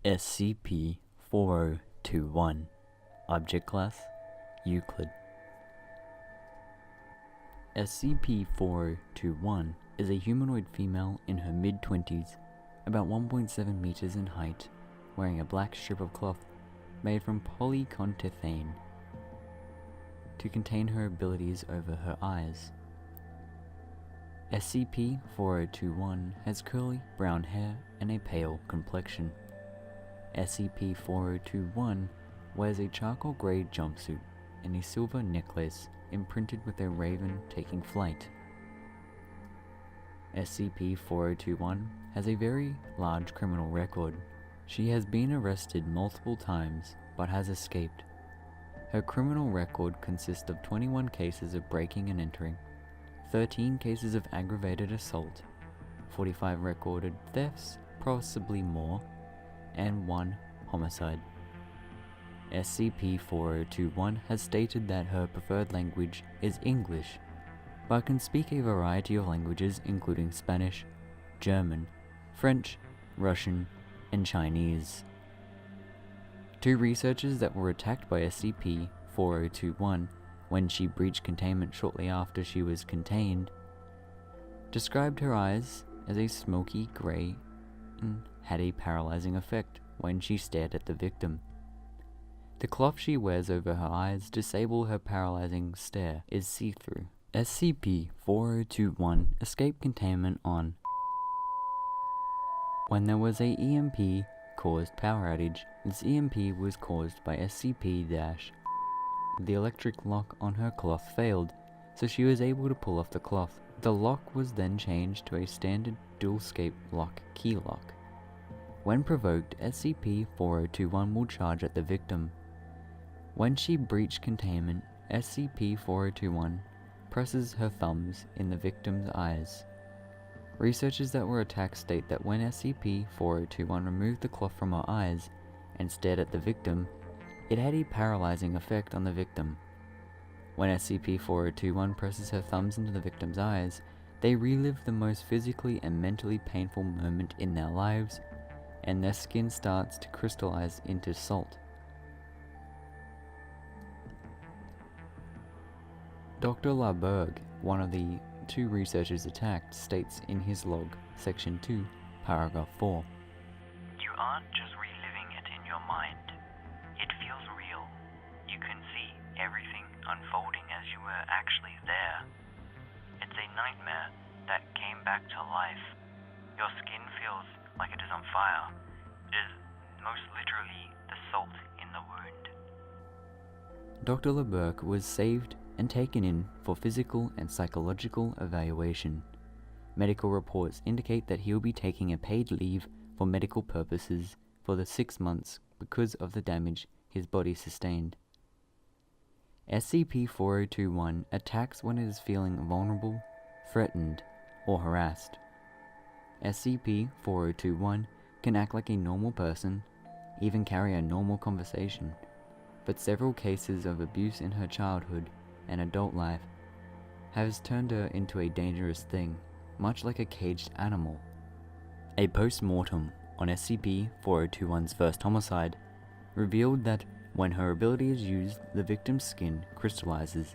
SCP-4021 Object Class Euclid. SCP-4021 is a humanoid female in her mid-20s, about 1.7 meters in height, wearing a black strip of cloth made from polycontethane to contain her abilities over her eyes. SCP-4021 has curly brown hair and a pale complexion. SCP-4021 wears a charcoal grey jumpsuit and a silver necklace imprinted with a raven taking flight. SCP-4021 has a very large criminal record. She has been arrested multiple times but has escaped. Her criminal record consists of 21 cases of breaking and entering, 13 cases of aggravated assault, 45 recorded thefts, possibly more, and 1 homicide. SCP-4021 has stated that her preferred language is English, but can speak a variety of languages including Spanish, German, French, Russian, and Chinese. 2 researchers that were attacked by SCP-4021 when she breached containment shortly after she was contained described her eyes as a smoky grey and had a paralyzing effect when she stared at the victim. The cloth she wears over her eyes disable her paralyzing stare is see-through. SCP-4021 escaped containment on when there was a EMP caused power outage. This EMP was caused by SCP- the electric lock on her cloth failed, so she was able to pull off the cloth. The lock was then changed to a standard dual-scape lock key lock. When provoked, SCP-4021 will charge at the victim. When she breached containment, SCP-4021 presses her thumbs in the victim's eyes. Researchers that were attacked state that when SCP-4021 removed the cloth from her eyes and stared at the victim, it had a paralyzing effect on the victim. When SCP-4021 presses her thumbs into the victim's eyes, they relive the most physically and mentally painful moment in their lives, and their skin starts to crystallize into salt. Dr. LaBerge, one of the 2 researchers attacked, states in his log, Section 2, Paragraph 4, "You aren't just reliving it in your mind. It feels real. You can see everything unfolding as you were actually there. It's a nightmare that came back to life. Your skin feels like it is on fire. It is most literally the salt in the wound." Dr. LaBerge was saved and taken in for physical and psychological evaluation. Medical reports indicate that he will be taking a paid leave for medical purposes for the 6 months because of the damage his body sustained. SCP-4021 attacks when it is feeling vulnerable, threatened, or harassed. SCP-4021 can act like a normal person, even carry a normal conversation, but several cases of abuse in her childhood and adult life has turned her into a dangerous thing, much like a caged animal. A post-mortem on SCP-4021's first homicide revealed that when her ability is used, the victim's skin crystallizes,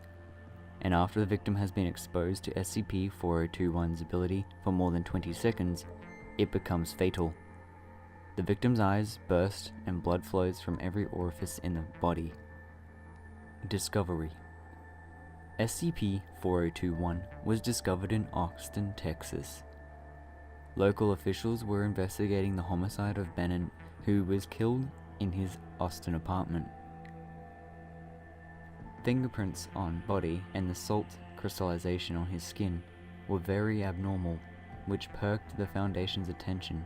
and after the victim has been exposed to SCP-4021's ability for more than 20 seconds, it becomes fatal. The victim's eyes burst and blood flows from every orifice in the body. Discovery: SCP-4021 was discovered in Austin, Texas. Local officials were investigating the homicide of Bennett, who was killed in his Austin apartment. Fingerprints on body and the salt crystallization on his skin were very abnormal, which perked the Foundation's attention.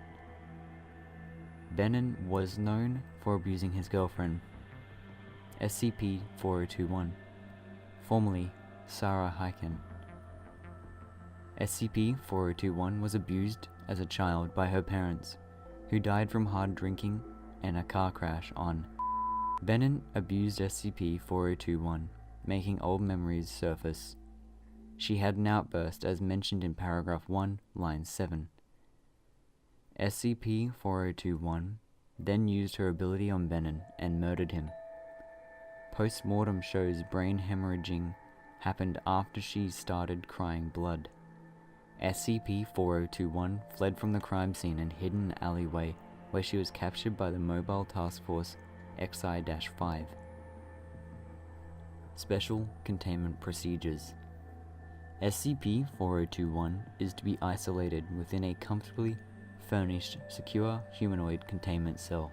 Bennett was known for abusing his girlfriend, SCP-4021, formerly Sarah Hyken. SCP-4021 was abused as a child by her parents, who died from hard drinking and a car crash on. Bennett abused SCP-4021, making old memories surface. She had an outburst as mentioned in paragraph 1, line 7. SCP-4021 then used her ability on Benon and murdered him. Post-mortem shows brain hemorrhaging happened after she started crying blood. SCP-4021 fled from the crime scene and hid in an alleyway where she was captured by the Mobile Task Force XI-5. Special Containment Procedures. SCP-4021 is to be isolated within a comfortably furnished, secure humanoid containment cell.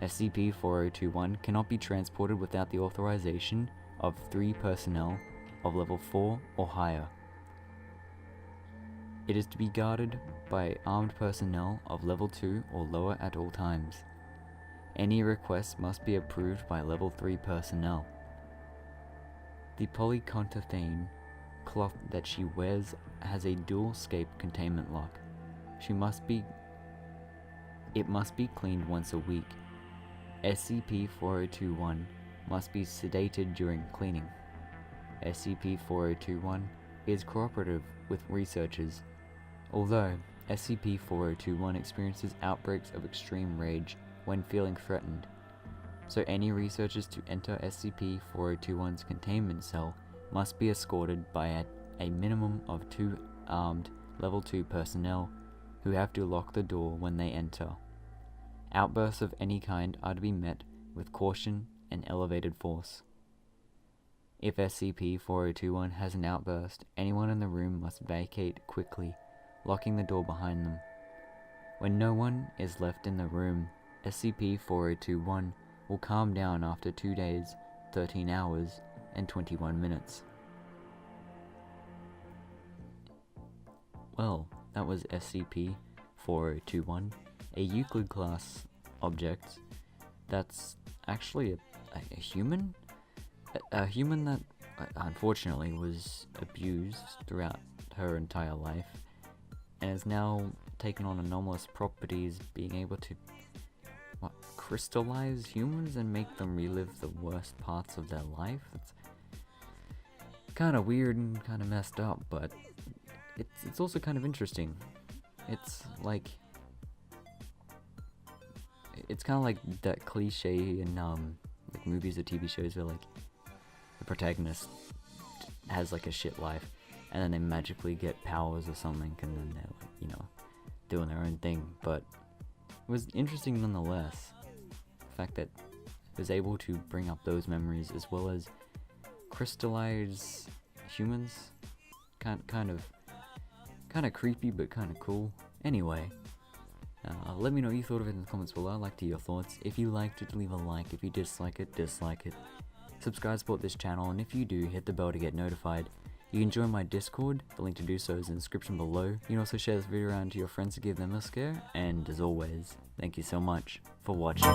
SCP-4021 cannot be transported without the authorization of 3 personnel of level 4 or higher. It is to be guarded by armed personnel of level 2 or lower at all times. Any requests must be approved by level 3 personnel. The polycontathene cloth that she wears has a dual-scape containment lock. It must be cleaned once a week. SCP-4021 must be sedated during cleaning. SCP-4021 is cooperative with researchers, although SCP-4021 experiences outbreaks of extreme rage when feeling threatened, so any researchers to enter SCP-4021's containment cell must be escorted by a minimum of 2 armed level 2 personnel who have to lock the door when they enter. Outbursts of any kind are to be met with caution and elevated force. If SCP-4021 has an outburst, anyone in the room must vacate quickly, locking the door behind them. When no one is left in the room, SCP-4021 will calm down after 2 days, 13 hours, and 21 minutes. Well, that was SCP-4021, a Euclid class object that's actually a human? A human that unfortunately was abused throughout her entire life and has now taken on anomalous properties, being able to crystallize humans and make them relive the worst parts of their life. It's kind of weird and kind of messed up, but it's also kind of interesting. It's like, it's kind of like that cliche in like movies or TV shows where like the protagonist has like a shit life and then they magically get powers or something, and then they're like, you know, doing their own thing. But it was interesting nonetheless, the fact that it was able to bring up those memories as well as crystallize humans. Kind of creepy, but kind of cool. Anyway, let me know what you thought of it in the comments below. I'd like to hear your thoughts. If you liked it, leave a like. If you dislike it, dislike it. Subscribe, support this channel, and if you do, hit the bell to get notified. You can join my Discord. The link to do so is in the description below. You can also share this video around to your friends to give them a scare. And as always, thank you so much for watching.